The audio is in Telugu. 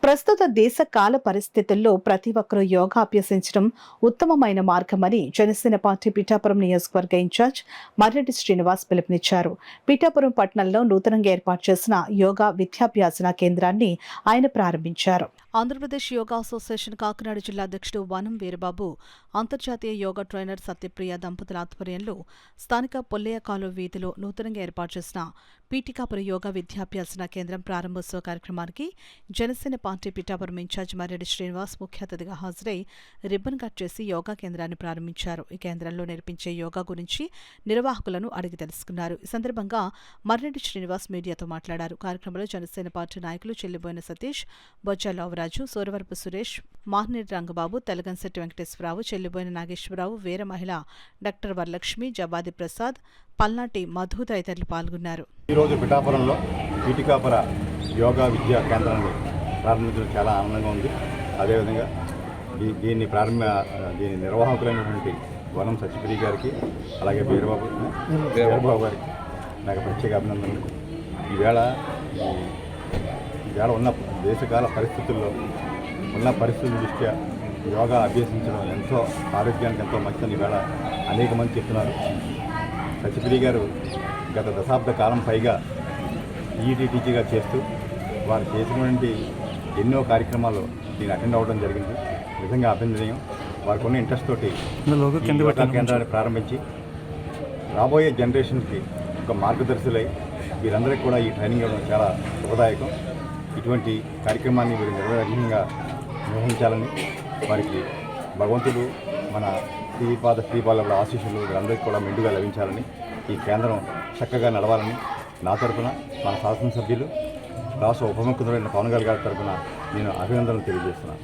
ప్రస్తుత దేశ కాల పరిస్థితుల్లో ప్రతి ఒక్కరూ యోగా అభ్యసించడం ఉత్తమమైన మార్గమని జనసేన పార్టీ పిఠాపురం నియోజకవర్గ ఇన్ఛార్జ్ మర్రెడ్డి శ్రీనివాస్ పిలుపునిచ్చారు. పిఠాపురం పట్టణంలో నూతనంగా ఏర్పాటు చేసిన యోగా విద్యాభ్యాసన కేంద్రాన్ని ఆయన ప్రారంభించారు. ఆంధ్రప్రదేశ్ యోగా అసోసియేషన్ కాకినాడ జిల్లా అధ్యక్షుడు వనం వీరబాబు, అంతర్జాతీయ యోగా ట్రైనర్ సత్యప్రియ దంపతుల ఆధ్వర్యంలో స్థానిక పొల్లయ్య కాలువ వీధిలో నూతనంగా ఏర్పాటు చేసిన పీఠికాపురం యోగా విద్యాభ్యాసన కేంద్రం ప్రారంభోత్సవ కార్యక్రమానికి జనసేన పార్టీ పిఠాపురం ఇన్ఛార్జ్ మర్రెడ్డి శ్రీనివాస్ ముఖ్య అతిథిగా హాజరై రిబ్బన్ కట్ చేసి యోగా కేంద్రాన్ని ప్రారంభించారు. ఈ కేంద్రంలో నేర్పించే యోగా గురించి నిర్వాహకులను అడిగి తెలుసుకున్నారు. ఈ సందర్భంగా మర్రెడ్డి శ్రీనివాస్ మీడియాతో మాట్లాడారు. కార్యక్రమంలో జనసేన పార్టీ నాయకులు చెల్లిబోయిన సతీష్, బొజ్జ రాజు, సోరవరపు సురేష్, మాహ్నీర్ రంగబాబు, తెలగంశెట్టి వెంకటేశ్వరరావు, చెల్లిబోయిన నాగేశ్వరరావు, వీర మహిళ డాక్టర్ వరలక్ష్మి, జవాది ప్రసాద్, పల్నాటి మధు తదితరులు పాల్గొన్నారు. ఈరోజు పిఠాపురంలో పీఠికాపుర యోగా విద్యా కేంద్రాన్ని ప్రారంభించడం చాలా ఆనందంగా ఉంది. అదేవిధంగా దీని నిర్వాహకులైనటువంటి వనం సత్యప్రియ గారికి, అలాగే వీరబాబు గారికి నాకు ప్రత్యేక అభినందనలు. ఈవేళ ఉన్న దేశకాల పరిస్థితుల్లో ఉన్న పరిస్థితుల దృష్ట్యా యోగా అభ్యసించడం ఎంతో ఆరోగ్యానికి ఎంతో మంచిదని ఈవేళ అనేక మంది చెప్తున్నారు. సత్యప్రియ గారు గత దశాబ్ద కాలం పైగా ఈఈటీ టీచర్గా చేస్తూ వారు చేసినటువంటి ఎన్నో కార్యక్రమాల్లో నేను అటెండ్ అవ్వడం జరిగింది. నిజంగా అభినందనీయం. వారికి ఉన్న ఇంట్రెస్ట్ తోటి యోగా కేంద్రాన్ని ప్రారంభించి రాబోయే జనరేషన్కి ఒక మార్గదర్శులై వీరందరికీ కూడా ఈ ట్రైనింగ్ ఇవ్వడం చాలా శుభదాయకం. ఇటువంటి కార్యక్రమాన్ని వీరు నిర్వహంగా నిర్వహించాలని వారికి భగవంతుడు మన శ్రీపాద ఆశీస్సులు వీరందరికీ కూడా మెండుగా లభించాలని, ఈ కేంద్రం చక్కగా నడవాలని నా తరఫున, మన శాసనసభ్యులు రాష్ట్ర ఉప ముఖ్యమంత్రి పవన్ కళ్యాణ్ గారి తరఫున నేను అభినందనలు తెలియజేస్తున్నాను.